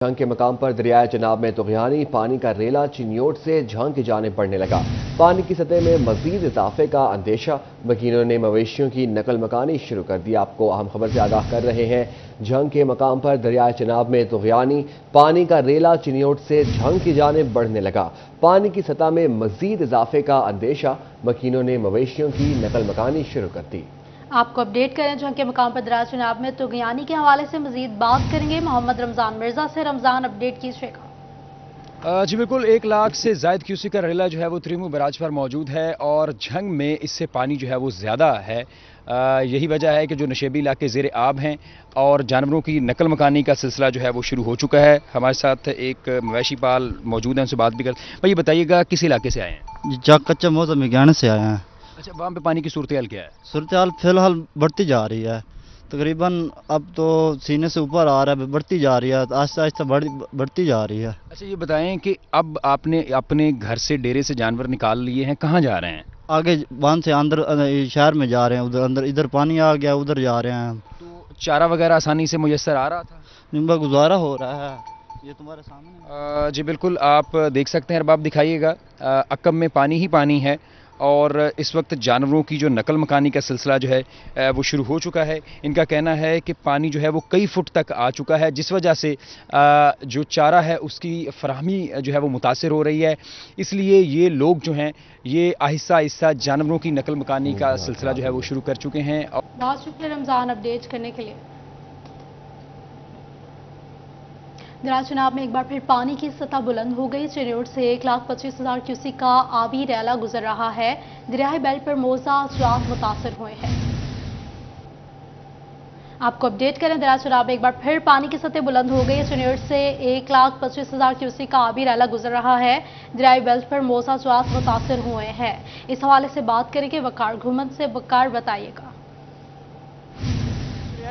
झंग के मकाम पर दरियाए चनाब में तुगयानी पानी का रेला चिन्योट से झंग की जानिब बढ़ने लगा। पानी की सतह में मजीद इजाफे का अंदेशा। वकीलों ने मवेशियों की नकल मकानी शुरू कर दी। आपको अहम खबर से आगाह कर रहे हैं। झंग के मकाम पर दरियाए चनाब में तुगयानी पानी का रेला चिन्योट से झंग की जानिब बढ़ने लगा। पानी की सतह में मजीद इजाफे का अंदेशा। वकीलों ने मवेशियों की नकल मकानी शुरू कर दी। आपको अपडेट करें झंग के मकाम पर दरियाए चनाब में तुगयानी के हवाले से मजीद बात करेंगे मोहम्मद रमजान मिर्जा से। रमजान, अपडेट कीजिएगा। जी बिल्कुल, 1 लाख से ज़ायद क्यूसेक का रेला जो है वो त्रिमू बराज पर मौजूद है और झंग में इससे पानी जो है वो ज़्यादा है। यही वजह है कि जो नशेबी इलाके ज़ेर आब हैं और जानवरों की नकल मकानी का सिलसिला जो है वो शुरू हो चुका है। हमारे साथ एक मवेशी पाल मौजूद हैं, उनसे बात भी कर। भाई ये बताइएगा किस इलाके से आए हैं? जा कच्चा मौसम विज्ञान से आए हैं। अच्छा, वहाँ पे पानी की सूरत हाल क्या है? सूरत हाल फिलहाल बढ़ती जा रही है, तकरीबन अब तो सीने से ऊपर आ रहा है, बढ़ती जा रही है, आहिस्ता आहिस्ता बढ़ती जा रही है। अच्छा, ये बताएं कि अब आपने अपने घर से डेरे से जानवर निकाल लिए हैं, कहाँ जा रहे हैं? आगे बांध से अंदर शहर में जा रहे हैं, उधर अंदर इधर पानी आ गया, उधर जा रहे हैं। तो चारा वगैरह आसानी से मुयस्सर आ रहा था? निम्बा गुजारा हो रहा है, ये तुम्हारे सामने। जी बिल्कुल, आप देख सकते हैं। अरबाब दिखाइएगा, अकब में पानी ही पानी है और इस वक्त जानवरों की जो नकल मकानी का सिलसिला जो है वो शुरू हो चुका है। इनका कहना है कि पानी जो है वो कई फुट तक आ चुका है, जिस वजह से जो चारा है उसकी फराहमी जो है वो मुतासिर हो रही है। इसलिए ये लोग जो हैं ये आहिस्ता आहिस्ता जानवरों की नकल मकानी का सिलसिला जो है वो शुरू कर चुके हैं। बहुत शुक्रिया रमजान, अपडेट करने के लिए। दरियाए चनाब में एक बार फिर पानी की सतह बुलंद हो गई। चिन्योट से 1,25,000 क्यूसेक का आबी रैला गुजर रहा है। दरियाई बेल्ट पर मौजा अजरात मुतासर हुए हैं। आपको अपडेट करें, दरियाए चनाब में एक बार फिर पानी की सतह बुलंद हो गई। चिन्योट से 1,25,000 क्यूसेक का आबी रैला गुजर रहा है। दरियाई बेल्ट पर मौजा अजरात मुतासर हुए हैं। इस हवाले से बात करेंगे वकार घुमन से। वकार, बताइएगा।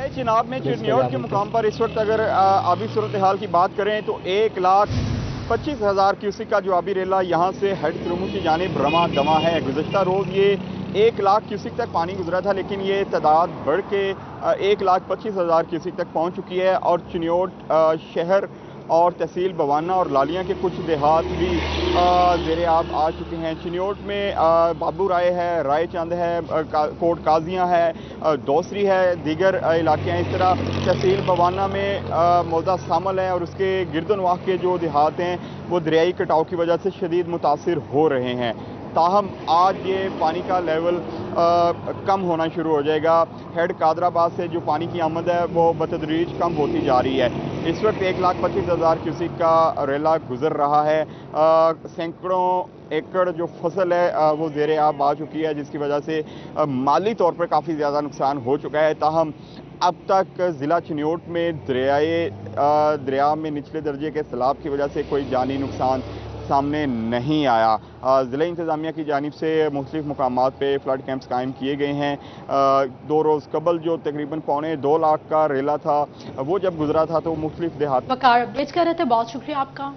चिनाब में चिन्योट के मुकाम पर इस वक्त अगर आबी सूरत हाल की बात करें तो 1,25,000 क्यूसेक का जो आबी रेला यहाँ से हेड त्रिमू की जानिब रमा दमा है। गुज़श्ता रोज़ ये 1 लाख क्यूसेक तक पानी गुजरा था, लेकिन ये तादाद बढ़ के 1,25,000 क्यूसेक तक पहुँच चुकी है और चिन्योट शहर और तहसील बवाना और लालियां के कुछ देहात भी ज़ेरे आब आ चुके हैं। चिन्योट में बाबू राय है, राय चंद है, कोट काजियाँ है, दोसरी है, दीगर इलाके हैं। इस तरह तहसील बवाना में मौजा शामिल है और उसके गिरदनवाह के जो देहात हैं वो दरियाई कटाव की वजह से शदीद मुतासिर हो रहे हैं। ताहम आज ये पानी का लेवल कम होना शुरू हो जाएगा। हेड कादराबाद से जो पानी की आमद है वो बतदरीज कम होती जा रही है। इस वक्त 1,25,000 क्यूसेक का रेला गुजर रहा है। सैकड़ों एकड़ जो फसल है वो ज़ेरे आब आ चुकी है, जिसकी वजह से माली तौर पर काफ़ी ज़्यादा नुकसान हो चुका है। ताहम अब तक ज़िला चिन्योट में दरिया में निचले दर्जे के सैलाब की वजह से कोई जानी नुकसान सामने नहीं आया। ज़िला इंतज़ामिया की जानिब से मुख्तलिफ मुकामात पे फ्लड कैंप्स कायम किए गए हैं। 2 रोज़ कबल जो तकरीबन 2.25 लाख का रेला था वो जब गुजरा था तो मुख्तलिफ देहात। वकार अपडेट कर रहे थे, बहुत शुक्रिया आपका।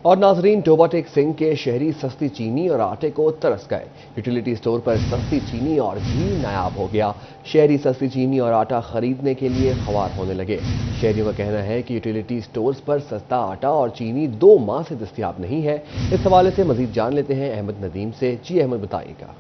और नाजरीन, टोबा टेक सिंह के शहरी सस्ती चीनी और आटे को तरस गए। यूटिलिटी स्टोर पर सस्ती चीनी और घी नायाब हो गया। शहरी सस्ती चीनी और आटा खरीदने के लिए ख्वार होने लगे। शहरियों का कहना है कि यूटिलिटी स्टोर्स पर सस्ता आटा और चीनी 2 माह से दस्तयाब नहीं है। इस हवाले से मजीद जान लेते हैं अहमद नदीम से। जी अहमद, बताइएगा।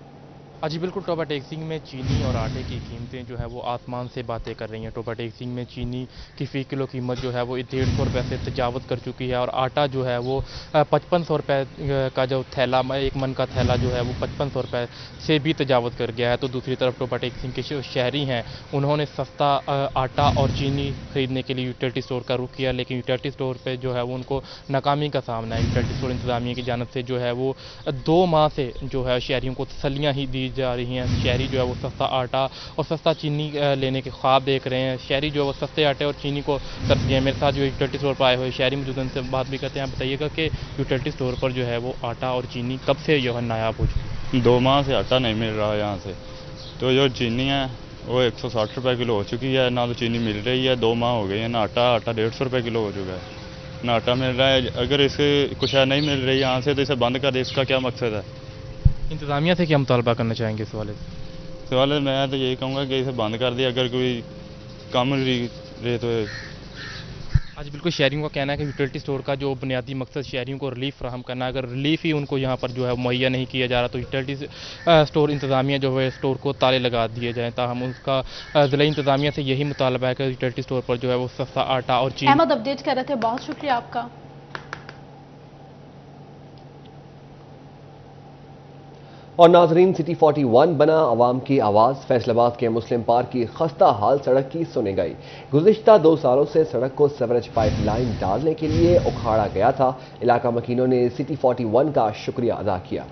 जी बिल्कुल, टोबा टेक सिंह में चीनी और आटे की कीमतें जो है वो आसमान से बातें कर रही हैं। टोबा टेक सिंह में चीनी की फ़ी किलो कीमत जो है वो 150 रुपये से तजावत कर चुकी है और आटा जो है वो 5500 रुपये का जो थैला, 1 मन का थैला जो है वो 5500 रुपये से भी तजावत कर गया है। तो दूसरी तरफ टोबा टेक सिंह के जो शहरी हैं उन्होंने सस्ता आटा और चीनी खरीदने के लिए यूटिलिटी स्टोर का रुख किया, लेकिन यूटिलिटी स्टोर पर जो है वो उनको नाकामी का सामना है। यूटिलिटी स्टोर इंतजामिया की जानब से जो है वो 2 माह से जो है शहरियों को तसल्लियाँ ही दी जा रही हैं। शहरी जो है वो सस्ता आटा और सस्ता चीनी लेने के ख्वाब देख रहे हैं। शहरी जो है वो सस्ते आटे और चीनी को तरस गए हैं। मेरे साथ जो यूटिलिटी स्टोर पर आए हुए शहरी मौजूद, उनसे बात भी करते हैं। आप बताइएगा कि यूटिलिटी स्टोर पर जो है वो आटा और चीनी कब से जो है नायाब हो चुकी है? 2 माह से आटा नहीं मिल रहा है यहाँ से। तो जो चीनी है वो 160 रुपये किलो हो चुकी है, ना तो चीनी मिल रही है। 2 माह हो गए हैं, ना आटा 150 रुपये किलो हो चुका है, ना आटा मिल रहा है। अगर इसे कुछ नहीं मिल रही यहाँ से तो इसे बंद कर दे, इसका क्या मकसद है? इंतज़ामिया से क्या मुतालबा करना चाहेंगे इस वाले से? सवाल मैं तो यही कहूँगा कि इसे बंद कर दिया। अगर कोई कम रेट आज बिल्कुल शहरियों का कहना है कि यूटिलिटी स्टोर का जो बुनियादी मकसद शहरियों को रिलीफ फराहम करना है, अगर रिलीफ ही उनको यहाँ पर जो है मुहैया नहीं किया जा रहा तो यूटिलिटी स्टोर इंतज़ामिया जो है स्टोर को ताले लगा दिए जाएँ। ताहम उसका ज़िला इंतज़ामिया से यही मुतालबा है कि यूटिलिटी स्टोर पर जो है वो सस्ता आटा और चीनी। अहमद अपडेट कर रहे थे, बहुत शुक्रिया आपका। और नाजरीन, सिटी 41 बना अवाम की आवाज़। फैसलाबाद के मुस्लिम पार्क की खस्ता हाल सड़क की सुनी गई। गुज़िश्ता 2 सालों से सड़क को सीवरेज पाइपलाइन डालने के लिए उखाड़ा गया था। इलाका मकीनों ने सिटी 41 का शुक्रिया अदा किया।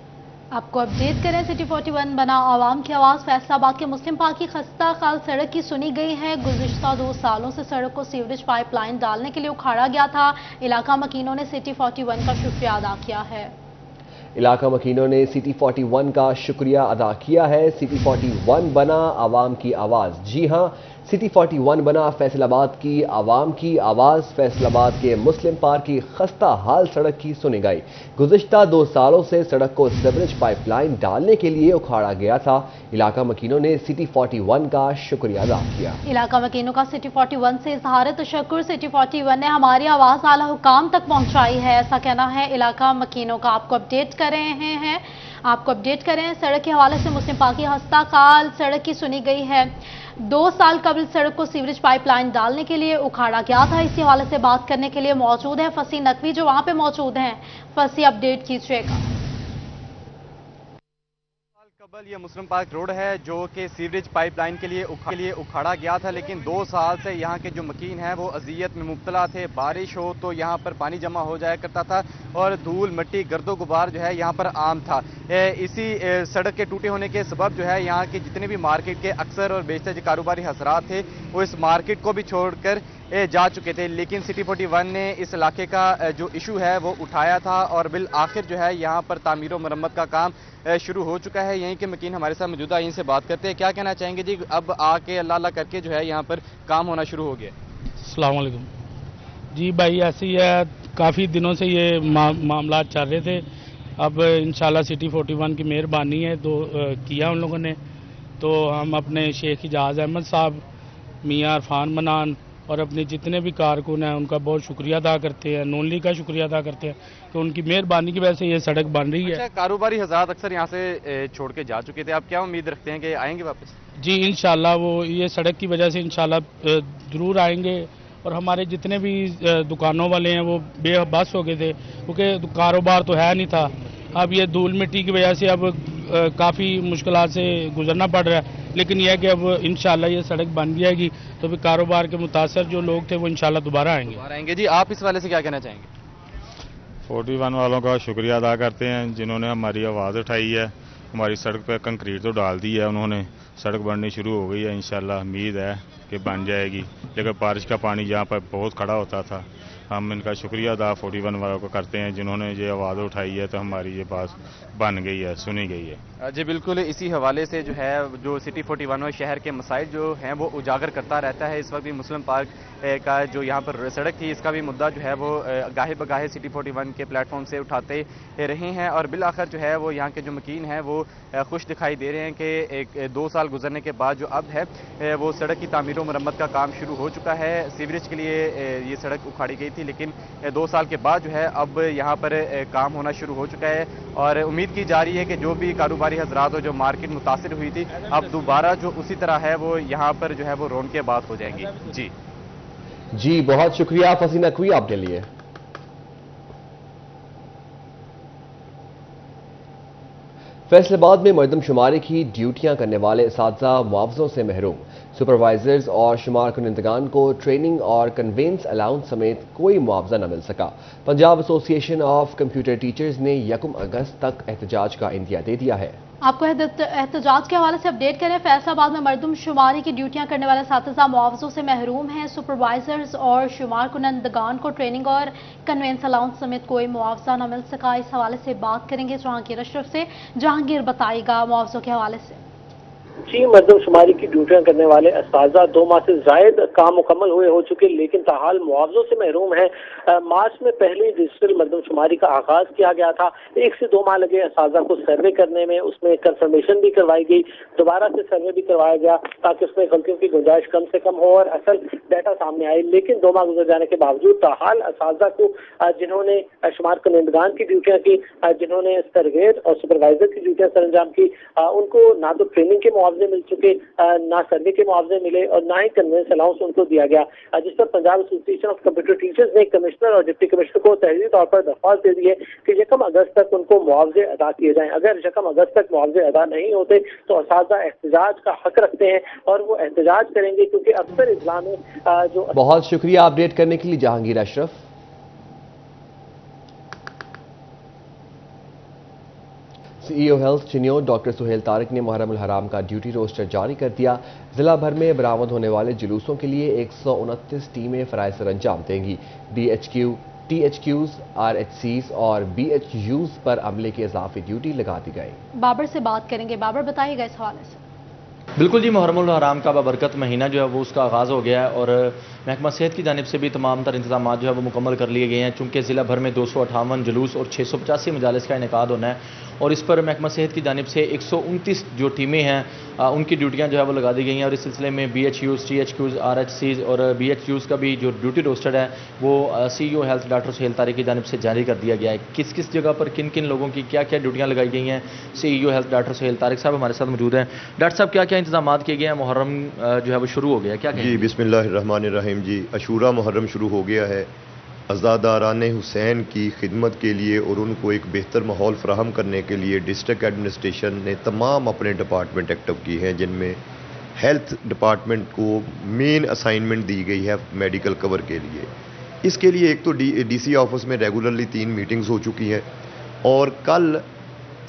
आपको अपडेट करें, सिटी 41 बना आवाम की आवाज़। फैसलाबाद के मुस्लिम पार्क की खस्ता हाल सड़क की सुनी गई है। गुज़िश्ता 2 सालों से सड़क को सीवरेज पाइपलाइन डालने के लिए उखाड़ा गया था। इलाका मकीनों ने सिटी 41 का शुक्रिया अदा किया है। इलाका मकीनों ने सिटी 41 का शुक्रिया अदा किया है। सिटी 41 बना आवाम की आवाज़। जी हां, सिटी 41 बना फैसलाबाद की आवाम की आवाज़। फैसलाबाद के मुस्लिम पार्क की खस्ता हाल सड़क की सुनी गई। गुज़िश्ता 2 सालों से सड़क को सीवरेज पाइपलाइन डालने के लिए उखाड़ा गया था। इलाका मकीनों ने सिटी 41 का शुक्रिया अदा किया। इलाका मकीनों का सिटी 41 से इजहार तशक्कुर। सिटी 41 ने हमारी आवाज़ आला हुकाम तक पहुंचाई है, ऐसा कहना है इलाका मकीनों का। आपको अपडेट कर रहे हैं, आपको अपडेट करें। सड़क के हवाले से मुस्लिम पार्क की खस्ता हाल सड़क की सुनी गई है। 2 साल कबल सड़क को सीवरेज पाइपलाइन डालने के लिए उखाड़ा गया था। इसी हवाले से बात करने के लिए मौजूद है फसी नकवी, जो वहां पे मौजूद हैं। फसी, अपडेट कीजिएगा। कबल ये मुस्लिम पार्क रोड है जो कि सीवरेज पाइपलाइन के लिए उखाड़ा गया था, लेकिन 2 साल से यहाँ के जो मकीन हैं वो अजियत में मुब्तला थे। बारिश हो तो यहाँ पर पानी जमा हो जाया करता था और धूल मिट्टी गर्दो गुबार जो है यहाँ पर आम था। इसी सड़क के टूटे होने के सबब जो है यहाँ के जितने भी मार्केट के अक्सर और बेशतर जो कारोबारी हजरात थे वो इस मार्केट को भी छोड़कर जा चुके थे, लेकिन सिटी 41 ने इस इलाके का जो इशू है वो उठाया था और बिल आखिर जो है यहाँ पर तामीर और मरम्मत का काम शुरू हो चुका है। यहीं के मकीन हमारे साथ मौजूदा, इनसे बात करते हैं। क्या कहना चाहेंगे जी, अब आके अल्लाह अल्लाह करके जो है यहाँ पर काम होना शुरू हो गया? अस्सलाम वालेकुम जी। भाई ऐसी है, काफ़ी दिनों से ये मामला चल रहे थे। अब इंशाल्लाह सिटी 41 की मेहरबानी है तो किया उन लोगों ने। तो हम अपने शेख इजाज़ अहमद साहब, मियाँ इरफान मनान और अपने जितने भी कारकुन हैं उनका बहुत शुक्रिया अदा करते हैं, नून लीग का शुक्रिया अदा करते हैं कि उनकी मेहरबानी की वजह से ये सड़क बन रही है। अच्छा, कारोबारी हजरात अक्सर यहाँ से छोड़ के जा चुके थे, आप क्या उम्मीद रखते हैं कि आएंगे वापस? जी इंशाल्लाह वो ये सड़क की वजह से इंशाल्लाह ज़रूर आएंगे। और हमारे जितने भी दुकानों वाले हैं वो बेबस हो गए थे क्योंकि कारोबार तो है नहीं था। अब ये धूल मिट्टी की वजह से अब काफ़ी मुश्किलात से गुजरना पड़ रहा है, लेकिन यह कि अब इंशाल्लाह ये सड़क बन जाएगी तो भी कारोबार के मुतासर जो लोग थे वो इंशाल्लाह दोबारा आएंगे। जी, आप इस वाले से क्या कहना चाहेंगे? 41 वालों का शुक्रिया अदा करते हैं जिन्होंने हमारी आवाज़ उठाई है। हमारी सड़क पर कंक्रीट तो डाल दी है उन्होंने, सड़क बननी शुरू हो गई है। इंशाल्लाह उम्मीद है कि बन जाएगी, लेकिन बारिश का पानी यहाँ पर बहुत खड़ा होता था। हम इनका शुक्रिया अदा 41 वालों को करते हैं जिन्होंने ये आवाज़ उठाई है तो हमारी ये बात बन गई है, सुनी गई है। जी बिल्कुल, इसी हवाले से जो है जो सिटी 41 में शहर के मसाइल जो हैं वो उजागर करता रहता है। इस वक्त भी मुस्लिम पार्क का जो यहाँ पर सड़क थी इसका भी मुद्दा जो है वो गाहे बगाहे सिटी 41 के प्लेटफॉर्म से उठाते रहे हैं और बिल आखिर जो है वो यहाँ के जो मकीन हैं वो खुश दिखाई दे रहे हैं कि 2 साल गुजरने के बाद जो अब है वो सड़क की तामीर और मरम्मत का काम शुरू हो चुका है। सीवरेज के लिए ये सड़क उखाड़ी गई थी, लेकिन 2 साल के बाद जो है अब यहाँ पर काम होना शुरू हो चुका है और उम्मीद की जा रही है कि जो भी कारोबारी हजरात हो जो मार्केट मुतासिर हुई थी अब दोबारा जो उसी तरह है वो यहाँ पर जो है वो रौनकें बात हो जाएंगी। जी बहुत शुक्रिया फसी नकवी आपके लिए। फैसलाबाद में मरदमशुमारी की ड्यूटियां करने वाले असातिज़ा मुआवजों से महरूम। सुपरवाइजर्स और शुमार कुनिंदगान को ट्रेनिंग और कन्वेंस अलाउंस समेत कोई मुआवजा न मिल सका। Punjab association of computer teachers ने 1 अगस्त तक एहतजाज का इंदिया दे दिया है। आपको एहतजाज के हवाले से अपडेट करें। फैसलाबाद में मरदमशुमारी की ड्यूटियां करने वाले असातिज़ा मुआवजों से महरूम हैं। सुपरवाइजर्स और शुमार कुनिंदगान को ट्रेनिंग और कन्वेंस अलाउंस समेत कोई मुआवजा न मिल सका। इस हवाले से बात करेंगे जहांगीर अशरफ से। जहांगीर बताएगा मुआवजों के हवाले से। सच्ची मरदमशुमारी की ड्यूटियां करने वाले असाजा 2 माह से जायद काम मुकम्मल हुए हो चुके, लेकिन ताहाल मुआवजों से महरूम है। मार्च में पहली डिजिटल मरदमशुमारी का आगाज किया गया था। 1 से 2 माह लगे असाजा को सर्वे करने में, उसमें कंफर्मेशन भी करवाई गई, दोबारा से सर्वे भी करवाया गया ताकि उसमें गलतियों की गुंजाइश कम से कम हो और असल डाटा सामने आए। लेकिन 2 माह गुजर जाने के बावजूद ताहाल असाजा को जिन्होंने शुमार कंटेगान की ड्यूटियां की, जिन्होंने सर्वेयर और सुपरवाइजर की ड्यूटियां सरंजाम की, उनको ना तो ट्रेनिंग के मुआवजे मिल चुके, ना सर्वे के मुआवजे मिले और ना ही कन्वेंस अलाउंस उनको दिया गया, जिस पर Punjab association of computer teachers ने कमिश्नर और डिप्टी कमिश्नर को तहरीरी तौर पर दरख्वास्त दे दी है कि 1 अगस्त तक उनको मुआवजे अदा किए जाएं। अगर 1 अगस्त तक मुआवजे अदा नहीं होते तो असाजा एहतजाज का हक रखते हैं और वो एहतजाज करेंगे, क्योंकि अक्सर इजलाम में जो। बहुत शुक्रिया अपडेट करने के लिए Jahangir Ashraf. CEO health Chiniot doctor Suhail Tariq ने मुहर्रम उल हराम का ड्यूटी रोस्टर जारी कर दिया। जिला भर में बरामद होने वाले जुलूसों के लिए 129 टीमें फराए सरअंजाम देंगी। BHQ, THQs, RHCs और BHUs पर अमले की इजाफी ड्यूटी लगा दी गई। बाबर से बात करेंगे। बाबर, बताइएगा इस हवाले से। बिल्कुल जी, मुहर्रम उल हराम का बबरकत महीना जो है वो उसका आगाज़ हो गया है और महकमा सेहत की जानिब से भी तमाम तर इंतजाम जो है वो मुकम्मल कर लिए गए हैं। चूँकि ज़िला भर में 258 जुलूस और 685 मजालिस का इनेकाद होना है और इस पर महकमा सेहत की जानिब से 129 जो टीमें हैं उनकी ड्यूटियाँ जो है वो लगा दी गई हैं और इस सिलसिले में BHUs, THQs, RHCs और BHUs का भी जो ड्यूटी रोस्टर है वो CEO health doctor Suhail Tariq की जानिब से जारी कर दिया गया है। किस किस जगह पर किन किन लोगों की क्या क्या ड्यूटियाँ लगाई गई हैं, CEO health doctor Suhail Tariq साहब हमारे साथ मौजूद हैं। डॉक्टर साहब, क्या क्या इंतजाम किए गए हैं? मुहर्रम जो है वो शुरू हो गया, क्या जी? बिस्मिल्लाहिर्रहमानिर्रहीम जी, अशूरा मुहर्रम शुरू हो गया है। अज़ादारान हुसैन की खिदमत के लिए और उनको एक बेहतर माहौल फ़राहम करने के लिए डिस्ट्रिक्ट एडमिनिस्ट्रेशन ने तमाम अपने डिपार्टमेंट एक्टिव की हैं, जिनमें हेल्थ डिपार्टमेंट को मेन असाइनमेंट दी गई है मेडिकल कवर के लिए। इसके लिए एक तो DC ऑफिस में रेगुलरली 3 मीटिंग्स हो चुकी हैं और कल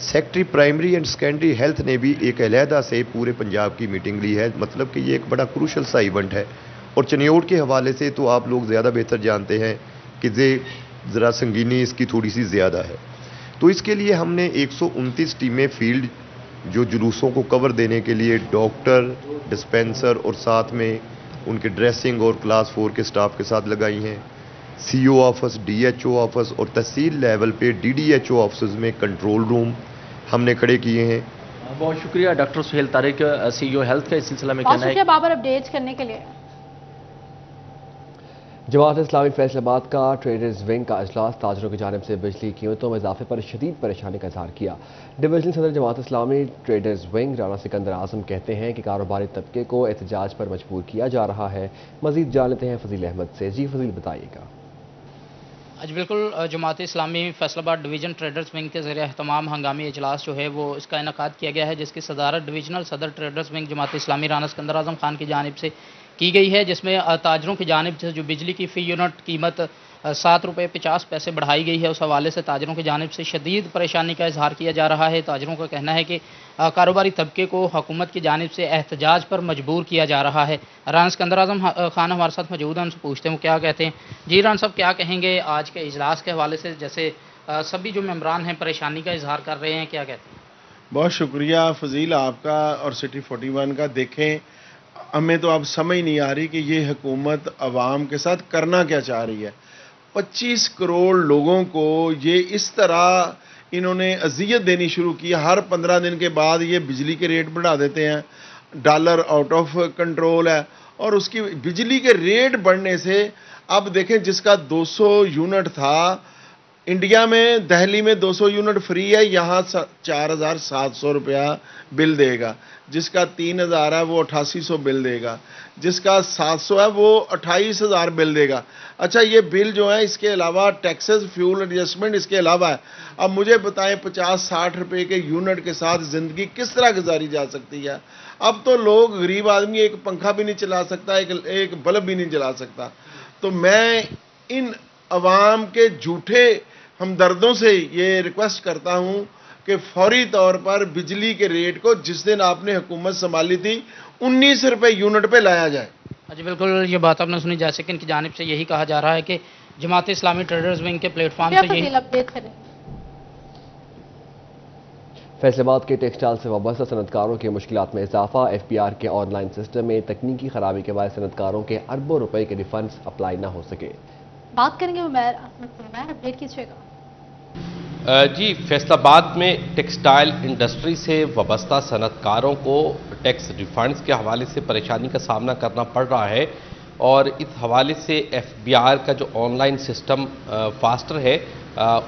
secretary primary and secondary health ने भी एक अलहदा से पूरे पंजाब की मीटिंग ली है। मतलब कि ये एक बड़ा क्रूशल सा इवेंट है और चिन्योट के हवाले से तो आप लोग ज़्यादा बेहतर जानते हैं कि ज़रा संगीनी इसकी थोड़ी सी ज़्यादा है। तो इसके लिए हमने 129 टीमें फील्ड जो जुलूसों को कवर देने के लिए डॉक्टर, डिस्पेंसर और साथ में उनके ड्रेसिंग और क्लास 4 के स्टाफ के साथ लगाई हैं। CO ऑफिस, DHO ऑफिस और तहसील लेवल पे DDHO ऑफिस में कंट्रोल रूम हमने खड़े किए हैं। बहुत शुक्रिया doctor Suhail Tariq, CEO health का इस सिलसिला में कहना है। बाबर, अपडेट्स करने के लिए। जमात इस्लामी फैसलाबाद का ट्रेडर्स विंग का इजलास ताजरों की जानिब से बिजली कीमतों में इजाफे पर शदीद परेशानी का इजहार किया। डिवीजनल सदर जमात इस्लामी ट्रेडर्स विंग राना सिकंदर आजम कहते हैं कि कारोबारी तबके को एहतजाज पर मजबूर किया जा रहा है। मजीद जान लेते हैं फजील अहमद से। जी फजील, बताइएगा। आज बिल्कुल Jamaat Islami Faisalabad division traders wing के ज़रिए तमाम हंगामी इजलास जो है वो इसका इनकाद किया गया है, जिसकी सदारत डिवीजनल सदर ट्रेडर्स विंग जमात इस्लामी राना सिकंदर आजम खान की जानिब से की गई है, जिसमें ताजरों की जानिब से जो बिजली की फ़ी यूनिट कीमत 7 रुपये 50 पैसे बढ़ाई गई है, उस हवाले से ताजरों की जानिब से शदीद परेशानी का इजहार किया जा रहा है। ताजरों का कहना है कि कारोबारी तबके को हुकूमत की जानिब से एहतजाज पर मजबूर किया जा रहा है। राना सिकंदर आजम खान हमारे साथ मौजूद हैं, उनसे पूछते हैं वो क्या कहते हैं। जी राना साहब, क्या कहेंगे आज के इजलास के हवाले से? जैसे सभी जो मेम्बरान हैं परेशानी का इजहार कर रहे हैं, क्या कहते हैं? बहुत शुक्रिया फजील आपका और सिटी 41 का। देखें, हमें तो अब समझ नहीं आ रही कि ये हुकूमत आवाम के साथ करना क्या चाह रही है। 25 करोड़ लोगों को ये इस तरह इन्होंने अजियत देनी शुरू की। हर 15 दिन के बाद ये बिजली के रेट बढ़ा देते हैं। डॉलर आउट ऑफ कंट्रोल है और उसकी बिजली के रेट बढ़ने से अब देखें, जिसका 200 यूनिट था इंडिया में, दिल्ली में 200 यूनिट फ्री है, यहाँ 4700 रुपया बिल देगा। जिसका 3000 है वो 8800 बिल देगा, जिसका 700 है वो 28000 बिल देगा। अच्छा, ये बिल जो है इसके अलावा टैक्सेस, फ्यूल एडजस्टमेंट इसके अलावा है। अब मुझे बताएं 50-60 रुपये के यूनिट के साथ ज़िंदगी किस तरह गुजारी जा सकती है? अब तो लोग, गरीब आदमी एक पंखा भी नहीं चला सकता, एक बल्ब भी नहीं जला सकता। तो मैं इन अवाम के झूठे हमदर्दों से ये रिक्वेस्ट करता हूं कि फौरी तौर पर बिजली के रेट को जिस दिन आपने हुकूमत संभाली थी 19 रुपये यूनिट पे लाया जाए। जी बिल्कुल, ये बात आपने सुनी। जैसे कि इनकी जानिब से यही कहा जा रहा है कि जमात इस्लामी ट्रेडर्स विंग के प्लेटफॉर्म से यही फैसलाबाद के टेक्सटाइल से वाबस्ता सनतकारों की मुश्किलात में इजाफा। FBR के ऑनलाइन सिस्टम में तकनीकी खराबी के बाद सनतकारों के अरबों रुपए के रिफंड्स अप्लाई न हो सके। बात करेंगे उमैर, अपडेट कीजिएगा। जी, फैसलाबाद में टेक्सटाइल इंडस्ट्री से वाबस्ता सनतकारों को टैक्स रिफंड्स के हवाले से परेशानी का सामना करना पड़ रहा है और इस हवाले से FBR का जो ऑनलाइन सिस्टम फास्टर है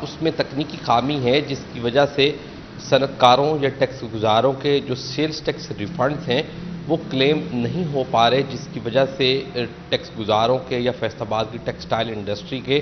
उसमें तकनीकी खामी है, जिसकी वजह से सनतकारों या टैक्स गुजारों के जो सेल्स टैक्स रिफंड्स हैं वो क्लेम नहीं हो पा रहे, जिसकी वजह से टैक्स गुजारों के या फैसलाबाद की टेक्सटाइल इंडस्ट्री के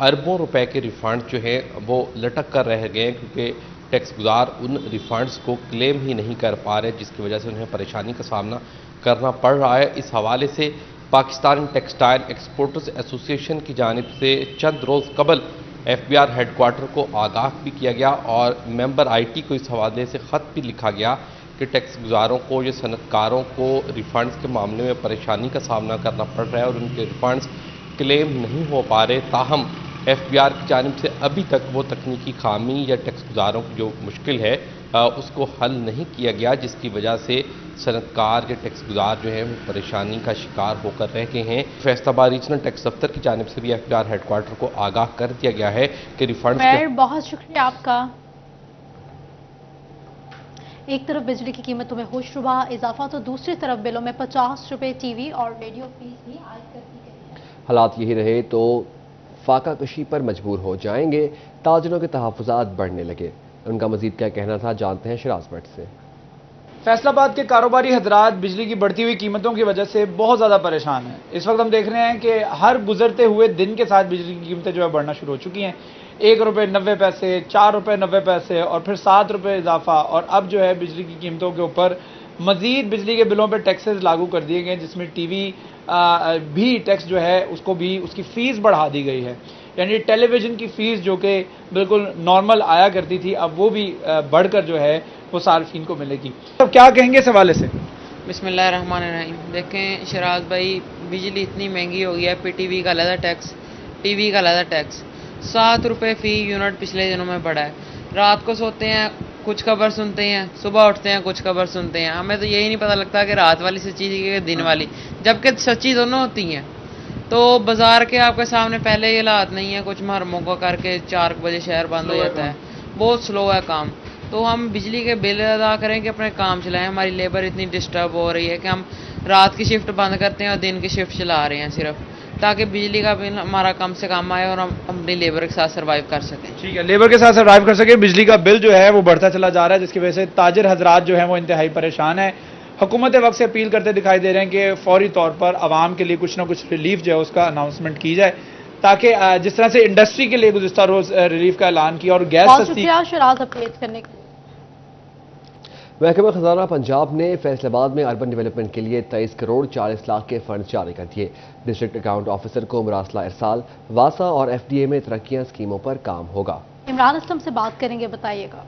अरबों रुपए के रिफंड जो है वो लटक कर रह गए हैं, क्योंकि टैक्स गुजार उन रिफंड्स को क्लेम ही नहीं कर पा रहे, जिसकी वजह से उन्हें परेशानी का सामना करना पड़ रहा है। इस हवाले से पाकिस्तान टेक्सटाइल एक्सपोर्टर्स एसोसिएशन की जानिब से चंद रोज़ कबल FBR हेडक्वार्टर को आगाह भी किया गया और मेंबर IT को इस हवाले से ख़त भी लिखा गया कि टैक्स गुजारों को या सनतकारों को रिफंड्स के मामले में परेशानी का सामना करना पड़ रहा है और उनके रिफंड्स क्लेम नहीं हो पा रहे। ताहम FBR की जानिब से अभी तक वो तकनीकी खामी या टैक्स गुजारों की जो मुश्किल है उसको हल नहीं किया गया, जिसकी वजह से सनतकार या टैक्स गुजार जो है वो परेशानी का शिकार होकर रह गए हैं। फैसलाबाद रीजनल टैक्स दफ्तर की जानिब से भी FBR हेडक्वार्टर को आगाह कर दिया गया है कि रिफंड। बहुत शुक्रिया आपका। एक तरफ बिजली की कीमतों में होशरुबा इजाफा तो दूसरी तरफ बिलों में 50 रुपए TV और रेडियो फीस भी आयद कर दी गई है। हालात यही रहे तो फाका कशी पर मजबूर हो जाएंगे, ताजरों के तहफ़्फ़ुज़ात बढ़ने लगे। उनका मजीद क्या कहना था, जानते हैं शराज भट्ट से। फैसलाबाद के कारोबारी हजरात बिजली की बढ़ती हुई कीमतों की वजह से बहुत ज़्यादा परेशान हैं। इस वक्त हम देख रहे हैं कि हर गुजरते हुए दिन के साथ बिजली की कीमतें जो है बढ़ना शुरू हो चुकी हैं। 1 रुपये 90 पैसे, 4 रुपये 90 पैसे और फिर 7 रुपये इजाफा, और अब जो है बिजली की कीमतों के ऊपर मजीद बिजली के बिलों पर टैक्सेस लागू कर दिए गए, जिसमें TV भी टैक्स जो है उसको भी उसकी फ़ीस बढ़ा दी गई है। यानी टेलीविज़न की फ़ीस जो कि बिल्कुल नॉर्मल आया करती थी, अब वो भी बढ़कर जो है वो सार्फिन को मिलेगी। तो क्या कहेंगे इस हवाले से? बिस्मिल्लाहिर्रहमानिर्रहीम। देखें शराज भाई, बिजली इतनी महंगी हो गई है, PTV का अलग टैक्स, TV का अलग टैक्स, 7 रुपये फ़ी यूनिट पिछले दिनों में बढ़ा है। रात को सोते हैं कुछ खबर सुनते हैं, सुबह उठते हैं कुछ खबर सुनते हैं। हमें तो यही नहीं पता लगता कि रात वाली सच्ची थी कि दिन वाली, जबकि सच्ची दोनों होती हैं। तो बाज़ार के आपके सामने पहले ये हालात नहीं है, कुछ मुहर्रमों को करके 4 बजे शहर बंद हो जाता है, बहुत स्लो है काम। तो हम बिजली के बिल अदा करें कि अपने काम चलाएं। हमारी लेबर इतनी डिस्टर्ब हो रही है कि हम रात की शिफ्ट बंद करते हैं और दिन की शिफ्ट चला रहे हैं सिर्फ, ताकि बिजली का बिल हमारा कम से कम आए और हम अपनी लेबर के साथ सर्वाइव कर सकें। ठीक है, लेबर के साथ सर्वाइव कर सके। बिजली का बिल जो है वो बढ़ता चला जा रहा है, जिसकी वजह से ताजिर हजरात जो है वो इंतहाई परेशान है। हुकूमत वक्त से अपील करते दिखाई दे रहे हैं कि फौरी तौर पर आवाम के लिए कुछ ना कुछ रिलीफ जो है उसका अनाउंसमेंट की जाए, ताकि जिस तरह से इंडस्ट्री के लिए गुज़िश्ता रोज रिलीफ का ऐलान किया और गैस सस्ती। शराज अपडेट करने के लिए। महकमा खजाना पंजाब ने फैसलाबाद में अर्बन डेवलपमेंट के लिए 23 करोड़ 40 लाख के फंड जारी कर दिए। डिस्ट्रिक्ट अकाउंट ऑफिसर को मरासला इरसाल, वासा और FDA में तरक्कियां स्कीमों पर काम होगा। इमरान असलम से बात करेंगे, बताइएगा।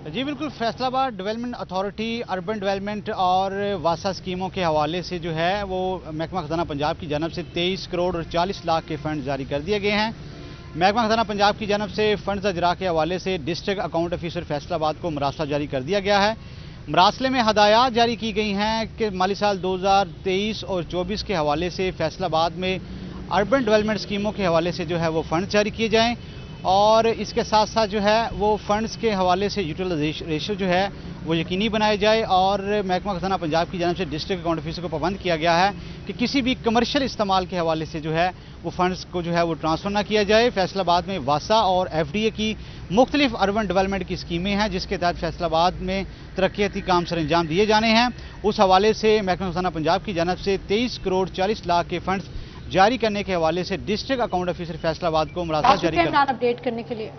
जी बिल्कुल, Faisalabad development authority urban development और वासा स्कीमों के हवाले से जो है वो महकमा खजाना पंजाब की जानब से 23 करोड़ और 40 लाख के फंड जारी कर दिए गए हैं। महकमा खजाना पंजाब की जानब से फंड्स अजरा के हवाले से डिस्ट्रिक्ट अकाउंट ऑफिसर फैसलाबाद को मरासला जारी कर दिया गया है। मरासले में हदायत जारी की गई हैं कि माली साल 2023 और 24 के हवाले से फैसलाबाद में अर्बन डेवलपमेंट स्कीमों के हवाले से जो है वो फंड जारी किए जाएँ और इसके साथ साथ जो है वो फंड्स के हवाले से यूटिलाइजेशन रेशो जो है वो यकीनी बनाए जाए। और महकमा खजाना पंजाब की जानब से डिस्ट्रिक्ट अकाउंट ऑफिसर को पाबंद किया गया है कि किसी भी कमर्शियल इस्तेमाल के हवाले से जो है वो फंड्स को जो है वो ट्रांसफ़र ना किया जाए। फैसलाबाद में वासा और FDA की मुख्तलिफ अर्बन डेवलपमेंट की स्कीमें हैं, जिसके तहत फैसलाबाद में तरक्याती काम सर अंजाम दिए जाने हैं। उस हवाले से महकमा खजाना पंजाब की जानब से 23 करोड़ 40 लाख के फंड्स जारी करने के हवाले से डिस्ट्रिक्ट अकाउंट ऑफिसर फैसलाबाद को मरासला जारी अपडेट करने के लिए।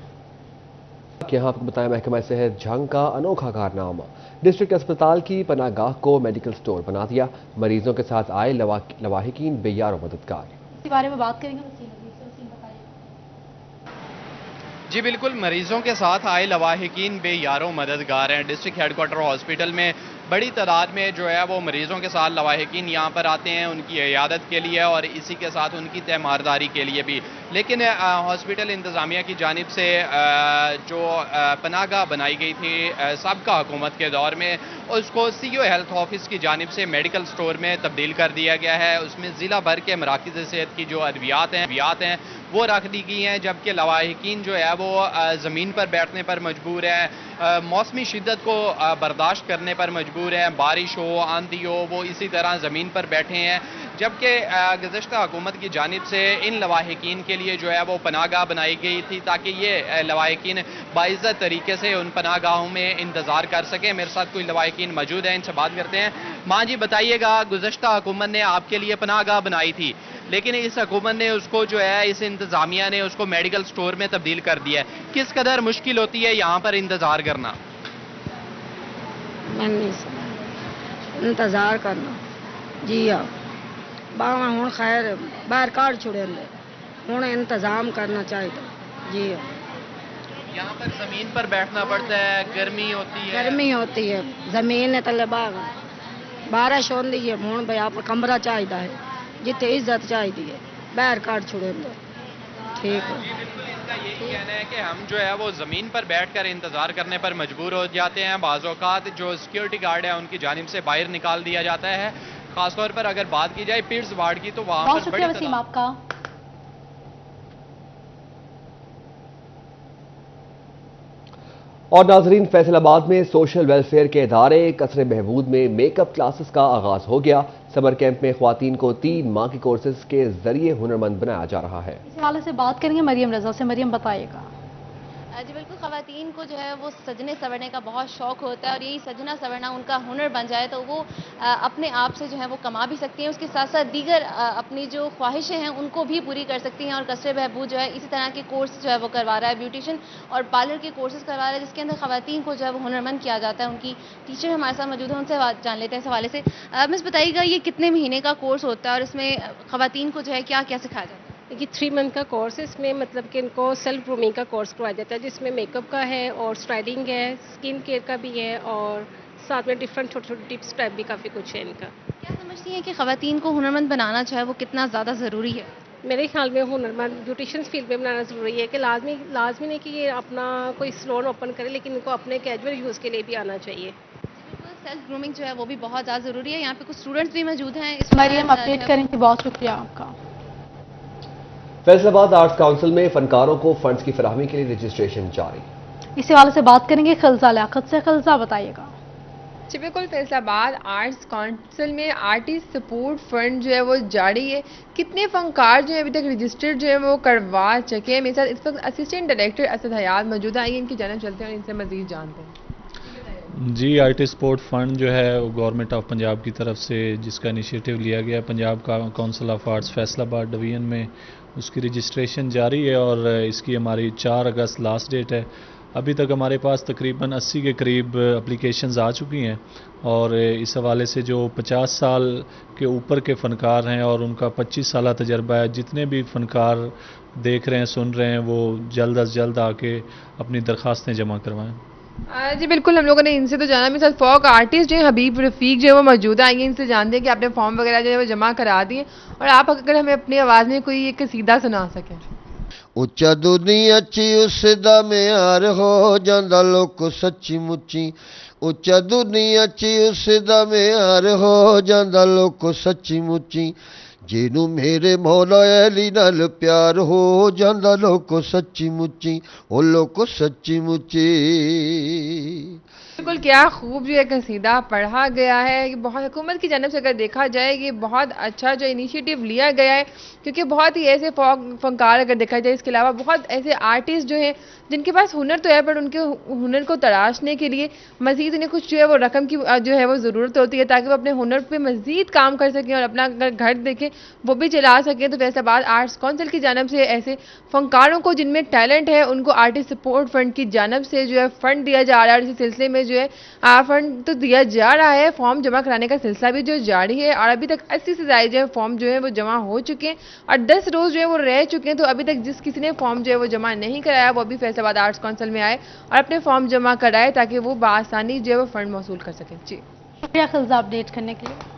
यहाँ आपको बताया महकमा सेहत झंग का अनोखा कारनामा, डिस्ट्रिक्ट अस्पताल की पनागाह को मेडिकल स्टोर बना दिया। मरीजों के साथ आए लवाहिकीन बेयार मददगार। इस बारे में बात करेंगे। जी बिल्कुल, मरीजों के साथ आए लवाहिकीन बेयारों मददगार हैं। डिस्ट्रिक्ट हेडक्वार्टर हॉस्पिटल में बड़ी तादाद में जो है वो मरीज़ों के साथ लवाहिकीन यहाँ पर आते हैं उनकी इयादत के लिए और इसी के साथ उनकी तैमारदारी के लिए भी। लेकिन हॉस्पिटल इंतज़ामिया की जानिब से जो पनाहगाह बनाई गई थी सबका हुकूमत के दौर में, उसको CO हेल्थ ऑफिस की जानिब से मेडिकल स्टोर में तब्दील कर दिया गया है। उसमें ज़िला भर के मराकिज़ सेहत की जो अद्वियात हैं वो रख दी गई हैं, जबकि लवाहिकीन जो है वो ज़मीन पर बैठने पर मजबूर है, मौसमी शिद्दत को बर्दाश्त करने पर मजबूर है, बारिश हो आंधी हो वो इसी तरह ज़मीन पर बैठे हैं। जबकि गुज़श्ता हुकूमत की जानिब से इन लवाहिकीन के लिए जो है वो पनाहगाह बनाई गई थी ताकि ये लवाहिकीन बाइज़्ज़त तरीके से उन पनाहगाहों में इंतज़ार कर सकें। मेरे साथ कोई लवाहिकीन मौजूद है, इनसे बात करते हैं। माँ जी बताइएगा, गुज़श्ता हुकूमत ने आपके लिए पनाहगाह बनाई थी, लेकिन इस हुकूमत ने उसको जो है इस इंतज़ामिया ने उसको मेडिकल स्टोर में तब्दील कर दिया है। किस कदर मुश्किल होती है यहाँ पर इंतज़ार करना? इंतज़ार करना जी हाँ, बावा हूँ खैर बाहर काट छुड़े हूँ इंतज़ाम करना चाहिए जी हाँ। यहाँ पर ज़मीन पर बैठना पड़ता है, गर्मी होती है, ज़मीन तले बारिश होती है, हूँ भाई आप कमरा चाहिए है जिथे इज्जत चाहिए, बाहर काट छुड़े ठीक है। इनका यही कहना है कि हम जो है वो ज़मीन पर बैठकर इंतज़ार करने पर मजबूर हो जाते हैं। बाज़ औक़ात जो सिक्योरिटी गार्ड है उनकी जानिब से बाहर निकाल दिया जाता है। खासतौर पर अगर बात की जाए पीर्स वार्ड की तो वहाँ पर बड़ी वसीम आपका। और नाजरीन, फैसलाबाद में सोशल वेलफेयर के इदारे कसरे महमूद में मेकअप क्लासेस का आगाज हो गया। समर कैंप में ख्वातीन को 3 माह के कोर्सेज के जरिए हुनरमंद बनाया जा रहा है। इस हवाले से बात करेंगे मरियम रजा से। मरियम बताइएगा। जी बिल्कुल, ख़वातीन को जो है वो सजने संवरने का बहुत शौक़ होता है और यही सजना संवरना उनका हुनर बन जाए तो वो अपने आप से जो है वो कमा भी सकती हैं, उसके साथ साथ दीगर अपनी जो ख्वाहिशें हैं उनको भी पूरी कर सकती हैं। और कसरे बहबूद जो है इसी तरह के कोर्स जो है वो करवा रहा है, ब्यूटिशियन और पार्लर के कोर्सेज करवा रहा है, जिसके अंदर ख़वातीन को जो है वो हुनरमंद किया जाता है। उनकी टीचर हमारे साथ मौजूद है, उनसे बात जान लेते हैं इस हवाले से। मिस बताइएगा, ये कितने महीने का कोर्स होता है और इसमें ख़वातीन को जो है क्या क्या सिखाया जाता है? देखिए 3 मंथ का कोर्स है, इसमें मतलब कि इनको सेल्फ ग्रूमिंग का कोर्स करवाया जाता है, जिसमें मेकअप का है और स्टाइलिंग है, स्किन केयर का भी है और साथ में डिफरेंट छोटे छोटे टिप्स टाइप भी काफ़ी कुछ है इनका। क्या समझती हैं कि ख़वातीन को हुनरमंद बनाना जो है वो कितना ज़्यादा ज़रूरी है? मेरे ख्याल में हुनरमंद ब्यूटिशियन फील्ड में बनाना ज़रूरी है कि लाजमी नहीं कि ये अपना कोई सैलून ओपन करे, लेकिन इनको अपने कैजुअल यूज़ के लिए भी आना चाहिए। सेल्फ ग्रूमिंग जो है वो भी बहुत ज़्यादा ज़रूरी है। यहाँ पे कुछ स्टूडेंट्स भी मौजूद हैं। मरियम अपडेट करेंगे, बहुत शुक्रिया आपका। फैसलाबाद आर्ट्स काउंसिल में फनकारों को फंड्स की फराहमी के लिए रजिस्ट्रेशन जारी। इसी हवाले से बात करेंगे खलजा लियाकत से। खलजा बताइएगा। जी बिल्कुल, फैसलाबाद आर्ट्स काउंसिल में आर्टिस्ट सपोर्ट फंड जो है वो जारी है। कितने फनकार जो है अभी तक रजिस्टर्ड जो है वो करवा चुके हैं? मेरे साथ इस वक्त असिस्टेंट डायरेक्टर असद हयात मौजूद आएंगे, इनकी जानब चलते हैं और इनसे मजीद जानते हैं। जी, आर्टिस्ट सपोर्ट फंड जो है वो गवर्नमेंट ऑफ पंजाब की तरफ से जिसका इनिशिएटिव लिया गया पंजाब का council of arts Faisalabad division में, उसकी रजिस्ट्रेशन जारी है और इसकी हमारी 4 अगस्त लास्ट डेट है। अभी तक हमारे पास तकरीबन 80 के करीब एप्लीकेशंस आ चुकी हैं और इस हवाले से जो 50 साल के ऊपर के फ़नकार हैं और उनका 25 साल तजर्बा है, जितने भी फ़नकार देख रहे हैं सुन रहे हैं वो जल्द अज जल्द आके अपनी दरख्वास्तें जमा करवाएँ। जी बिल्कुल, हम लोगों ने इनसे तो जाना। मेरे साथ फोक आर्टिस्ट जो है हबीब रफ़ीक जो है वो मौजूद आएंगे, इनसे जानते हैं कि आपने फॉर्म वगैरह जो है वो जमा करा दिए और आप अगर हमें अपनी आवाज़ में कोई एक कसीदा सुना सकें। उच्चा दुनिया ची उसदा म्यार हो जांदा लोक सच्ची मुच्ची, उच्चा दुनिया ची उसदा म्यार हो जांदा लोक सच्ची मुच्ची, जिनू मेरे मौला अली नाल प्यार हो जांदा लोको सच्ची मुच्ची, ओ लोको सच्ची मुच्ची। बिल्कुल, क्या खूब जो है कसीदा पढ़ा गया है। कि बहुत हुकूमत की जानब से अगर देखा जाए कि बहुत अच्छा जो इनिशिएटिव लिया गया है, क्योंकि बहुत ही ऐसे फनकार अगर देखा जाए, इसके अलावा बहुत ऐसे आर्टिस्ट जो हैं जिनके पास हुनर तो है पर उनके हुनर को तराशने के लिए मज़ीद उन्हें कुछ जो है वो रकम की जो है वो ज़रूरत होती है ताकि वो अपने हुनर पे मज़ीद काम कर सकें और अपना अगर घर देखें वो भी चला सकें। तो फैसलाबाद आर्ट्स काउंसिल की जानब से ऐसे फनकारों को जिनमें टैलेंट है उनको आर्टिस्ट सपोर्ट फंड की जानब से जो है फ़ंड दिया जा रहा है और इसी सिलसिले में जो है फंड तो दिया जा रहा है। फॉर्म जमा कराने का सिलसिला भी जो जारी है और अभी तक 80 से ज़्यादा जो है फॉर्म जो है वो जमा हो चुके हैं और 10 रोज़ जो है वो रह चुके हैं। तो अभी तक जिस किसी ने फॉर्म जो है वो जमा नहीं कराया वो अभी फैसलाबाद आर्ट्स काउंसिल में आए और अपने फॉर्म जमा कराए ताकि वो बआसानी जो है वो फंड मौसूल कर सकें। जी शुक्रिया खिलजा अपडेट करने के लिए।